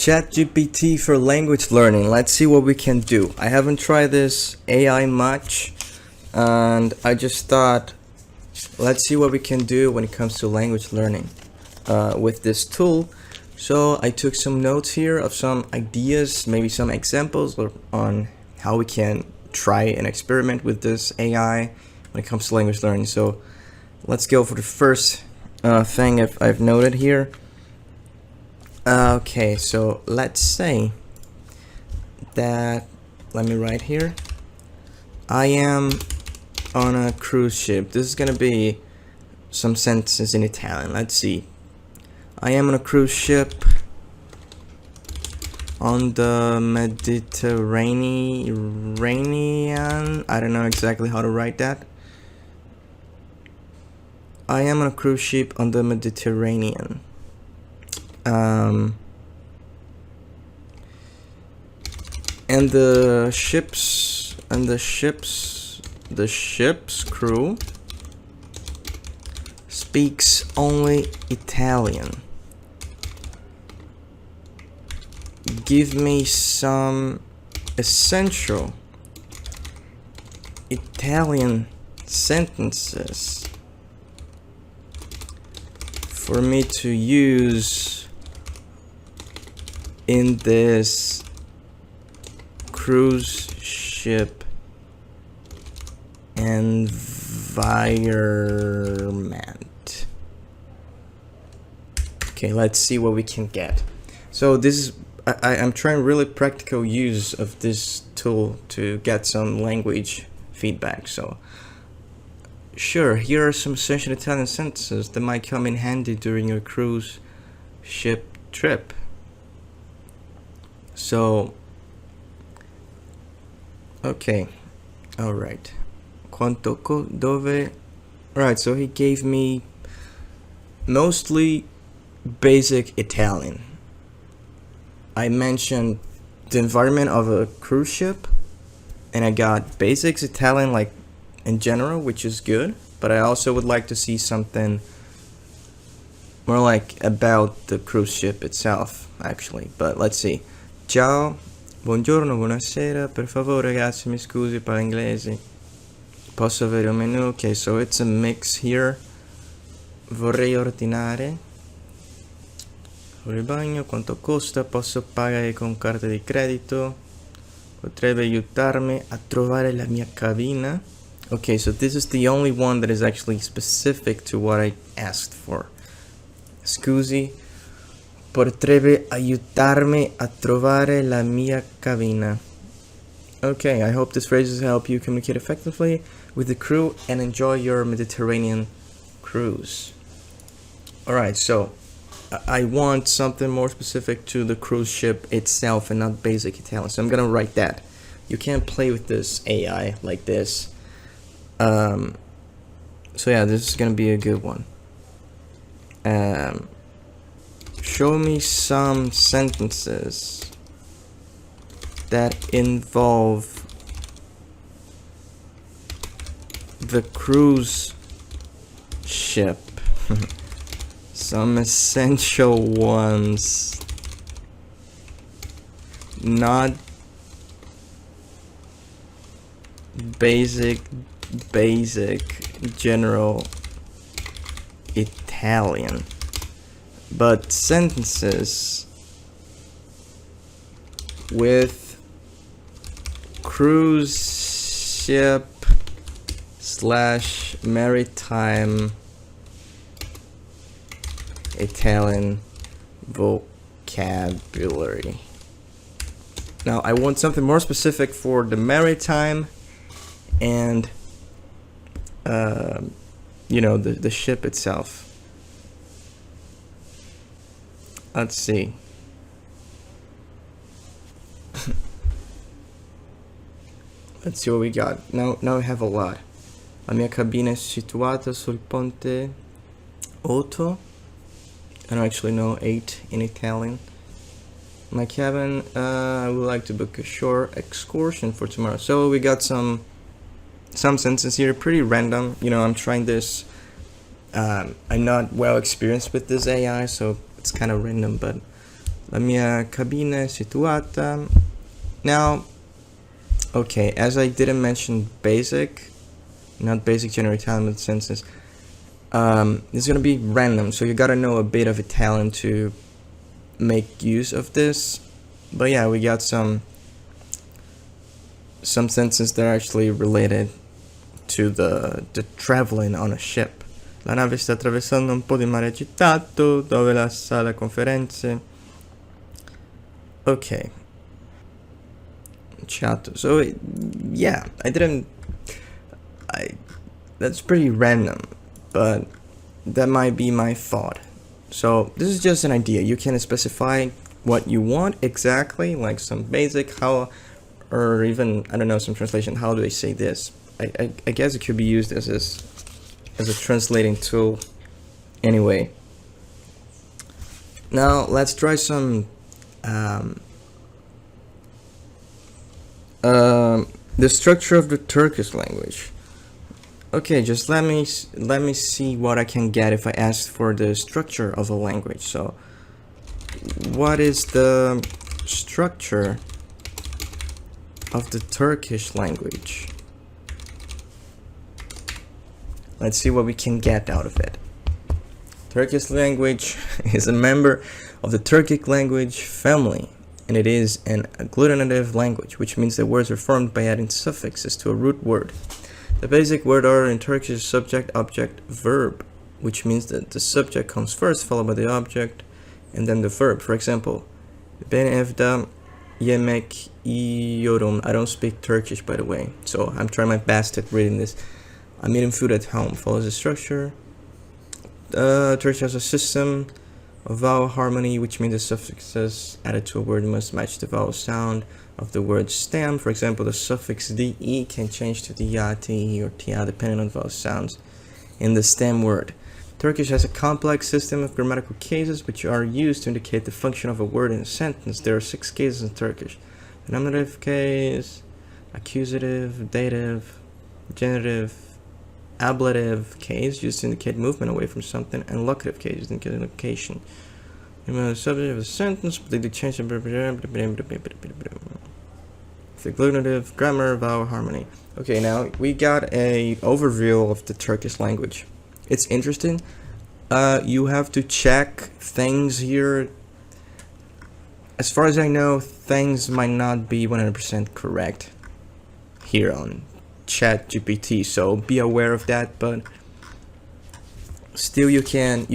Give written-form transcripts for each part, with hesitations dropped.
Chat GPT for language learning. Let's see what we can do. I haven't tried this AI much, and I just thought, let's see what we can do when it comes to language learning with this tool. So I took some notes here of some ideas, maybe some examples on how we can try and experiment with this AI when it comes to language learning. So let's go for the first thing I've noted here. Okay, so let's say that, let me write here, I am on a cruise ship. This is gonna be some sentences in Italian. Let's see. I am on a cruise ship on the Mediterranean. I don't know exactly how to write that. I am on a cruise ship on the Mediterranean. And the ship's crew speaks only Italian. Give me some essential Italian sentences for me to use in this cruise ship environment. Okay, let's see what we can get. So this is, I'm trying really practical use of this tool to get some language feedback. So sure, here are some essential Italian sentences that might come in handy during your cruise ship trip. So, okay, all right. Dove? Right, so he gave me mostly basic Italian. I mentioned the environment of a cruise ship, and I got basics Italian, like in general, which is good, but I also would like to see something more like about the cruise ship itself, actually. But let's see. Ciao, buongiorno, buonasera, per favore ragazzi, mi scusi per l'inglese. Posso avere un menu? Okay, so it's a mix here. Vorrei ordinare. Fuori bagno, quanto costa? Posso pagare con carta di credito? Potrebbe aiutarmi a trovare la mia cabina? Okay, so this is the only one that is actually specific to what I asked for. Scusi, potrebbe aiutarmi a trovare la mia cabina. Okay, I hope these phrases help you communicate effectively with the crew and enjoy your Mediterranean cruise. Alright, so I want something more specific to the cruise ship itself and not basic Italian. So I'm gonna write that. You can't play with this AI like this. So yeah, this is gonna be a good one. Show me some sentences that involve the cruise ship. Some essential ones. Not basic general Italian, but sentences with cruise ship / maritime Italian vocabulary. Now I want something more specific for the maritime and you know, the ship itself. Let's see. Let's see what we got. Now we have a lot. La mia cabina è situata sul ponte 8. I don't actually know 8 in Italian. My cabin, I would like to book a shore excursion for tomorrow. So we got some sentences here, pretty random. You know, I'm trying this. I'm not well experienced with this AI, so it's kind of random, but La mia cabina è situata. Now, okay, as I didn't mention basic, not basic general Italian sentences, it's gonna be random, so you gotta know a bit of Italian to make use of this. But yeah, we got some sentences that are actually related to the traveling on a ship. La nave sta attraversando un po' di mare agitato, dove la sala conferenze. Okay. Chat. So yeah, that's pretty random, but that might be my thought. So this is just an idea. You can specify what you want exactly, like some basic how, or even, I don't know, some translation. How do I say this? I guess it could be used as a translating tool. Anyway, now let's try some the structure of the Turkish language. Okay, just let me see what I can get if I ask for the structure of a language. So, what is the structure of the Turkish language? Let's see what we can get out of it. Turkish language is a member of the Turkic language family, and it is an agglutinative language, which means that words are formed by adding suffixes to a root word. The basic word order in Turkish is subject, object, verb, which means that the subject comes first, followed by the object, and then the verb. For example, ben evde yemek yiyorum. I don't speak Turkish, by the way, so I'm trying my best at reading this. I'm eating food at home. Follows the structure. Turkish has a system of vowel harmony, which means the suffixes added to a word must match the vowel sound of the word stem. For example, the suffix de can change to dia, te, or tia depending on vowel sounds in the stem word. Turkish has a complex system of grammatical cases which are used to indicate the function of a word in a sentence. There are 6 cases in Turkish: the nominative case, accusative, dative, genitive, ablative case used to indicate movement away from something, and locative case used to indicate location. The subject of a sentence, but they change the agglutinative, grammar, vowel harmony. Okay, now we got a overview of the Turkish language. It's interesting. You have to check things here. As far as I know, things might not be 100% correct here on Chat GPT, so be aware of that, but still you can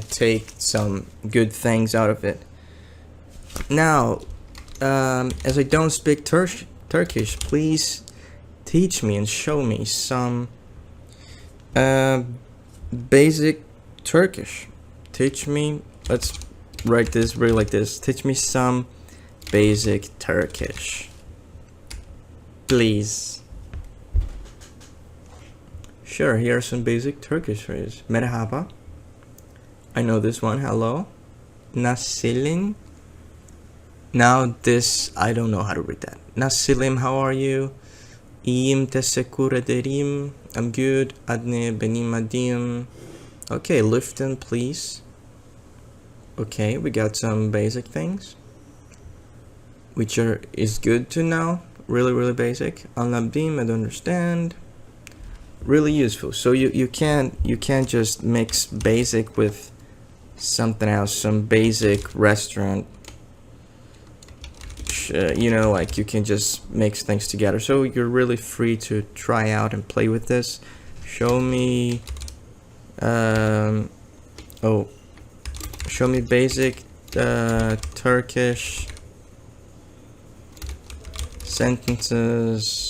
take some good things out of it. Now, as I don't speak Turkish, please teach me and show me some basic Turkish. Teach me, let's write this really like this. Teach me some basic Turkish, please. Sure, here are some basic Turkish phrases. Merhaba. I know this one. Hello. Nasılsın? Now this, I don't know how to read that. Nasılım, how are you? İyiyim, teşekkür ederim. I'm good. Adne benim adım. Okay, lütfen, please. Okay, we got some basic things, which is good to know. Really basic. Anladım, I don't understand. Really useful. So you can't just mix basic with something else, some basic restaurant, like you can just mix things together. So you're really free to try out and play with this. Show me show me basic Turkish sentences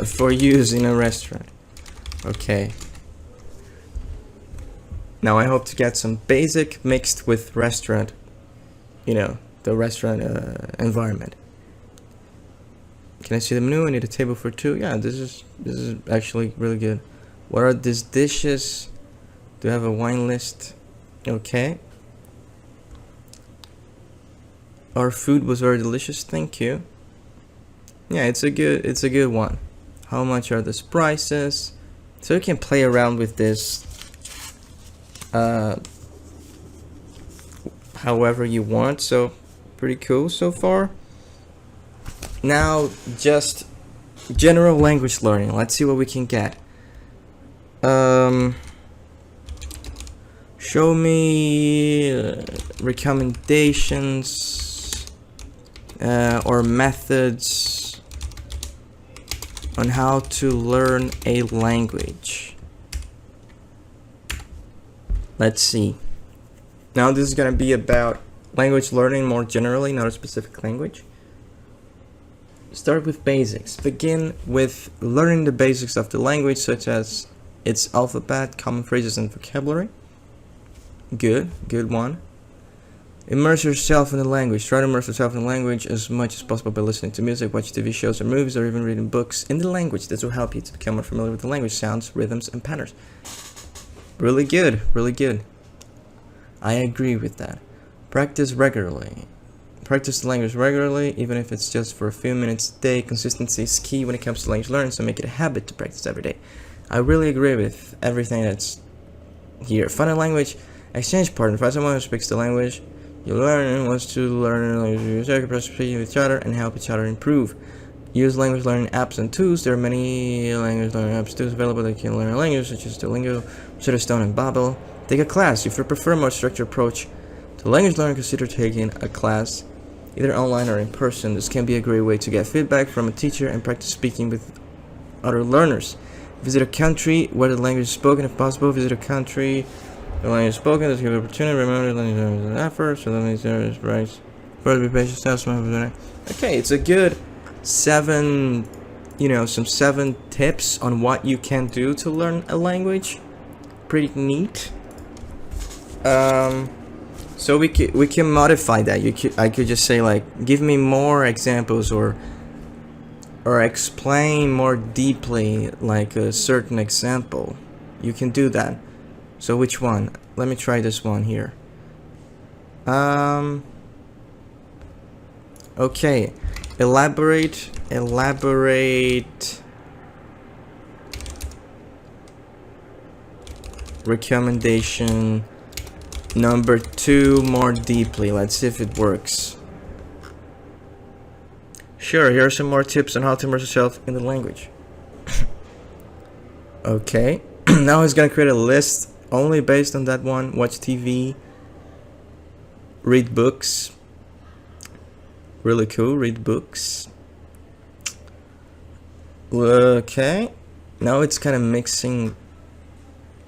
for use in a restaurant. Okay. Now I hope to get some basic mixed with restaurant, the restaurant environment. Can I see the menu? I need a table for 2. Yeah, this is actually really good. What are these dishes? Do I have a wine list? Okay. Our food was very delicious. Thank you. Yeah, it's a good one. How much are the prices? So you can play around with this however you want. So pretty cool so far. Now just general language learning. Let's see what we can get. Show me recommendations or methods on how to learn a language. Let's see. Now this is going to be about language learning more generally, not a specific language. Start with basics. Begin with learning the basics of the language, such as its alphabet, common phrases, and vocabulary. Good one. Immerse yourself in the language. Try to immerse yourself in the language as much as possible by listening to music, watching TV shows or movies, or even reading books in the language. This will help you to become more familiar with the language, sounds, rhythms, and patterns. Really good. I agree with that. Practice regularly. Practice the language regularly, even if it's just for a few minutes a day. Consistency is key when it comes to language learning, so make it a habit to practice every day. I really agree with everything that's here. Find a language exchange partner. Find someone who speaks the language you learn and wants to learn a language you speak with each other and help each other improve. Use language learning apps and tools. There are many language learning apps tools available that can learn a language, such as Duolingo, Shutterstone, and Babbel. Take a class. If you prefer a more structured approach to language learning, consider taking a class either online or in person. This can be a great way to get feedback from a teacher and practice speaking with other learners. Visit a country where the language is spoken if possible. Visit a country where the language is spoken. This gives you an opportunity. Remember, the language is an effort, so the language is right. Further be patient. Okay, it's a good some 7 tips on what you can do to learn a language. Pretty neat. So we can modify that. I could just say, like, give me more examples or explain more deeply, like, a certain example. You can do that. So which one? Let me try this one here. Okay. Elaborate. Recommendation number 2, more deeply. Let's see if it works. Sure, here are some more tips on how to immerse yourself in the language. Okay, now he's gonna create a list only based on that one. Watch TV, read books. Really cool, read books. Okay, now it's kind of mixing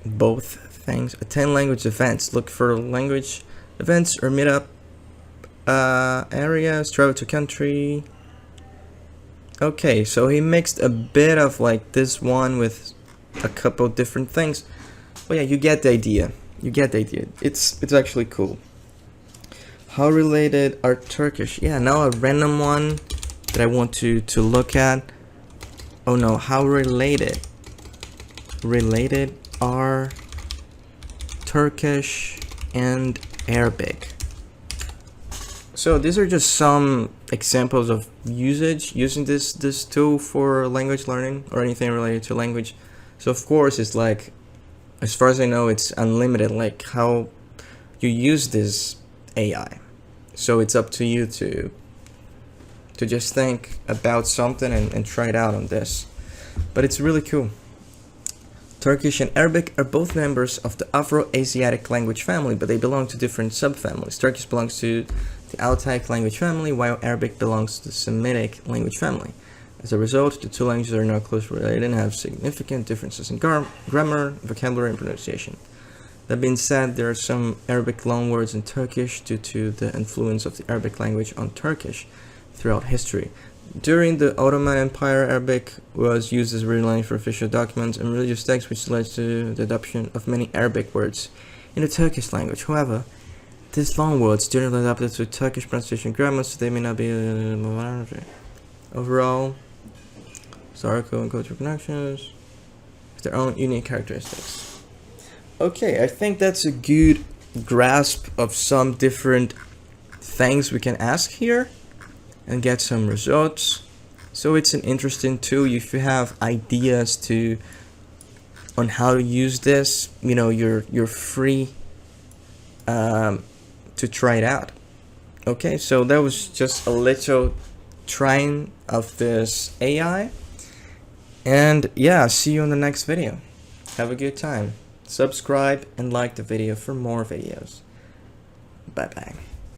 both things. Attend language events. Look for language events or meetup areas. Travel to country. Okay, so he mixed a bit of like this one with a couple different things. But yeah, you get the idea. It's actually cool. How related are Turkish? Yeah, now a random one that I want to look at. Oh no, how related are Turkish and Arabic? So these are just some examples of using this tool for language learning or anything related to language. So of course it's like, as far as I know, it's unlimited, like how you use this AI. So it's up to you to just think about something and try it out on this. But it's really cool. Turkish and Arabic are both members of the Afro-Asiatic language family, but they belong to different subfamilies. Turkish belongs to the Altaic language family, while Arabic belongs to the Semitic language family. As a result, the two languages are now closely related and have significant differences in grammar, vocabulary, and pronunciation. That being said, there are some Arabic loanwords in Turkish due to the influence of the Arabic language on Turkish throughout history. During the Ottoman Empire, Arabic was used as written language for official documents and religious texts, which led to the adoption of many Arabic words in the Turkish language. However, these loanwords generally adapted to Turkish pronunciation grammar, so they may not be overall historical and cultural connections with their own unique characteristics. Okay, I think that's a good grasp of some different things we can ask here and get some results. So it's an interesting tool if you have ideas on how to use this, you know, you're free to try it out. Okay, so that was just a little trying of this AI. And yeah, see you in the next video. Have a good time. Subscribe and like the video for more videos. Bye bye.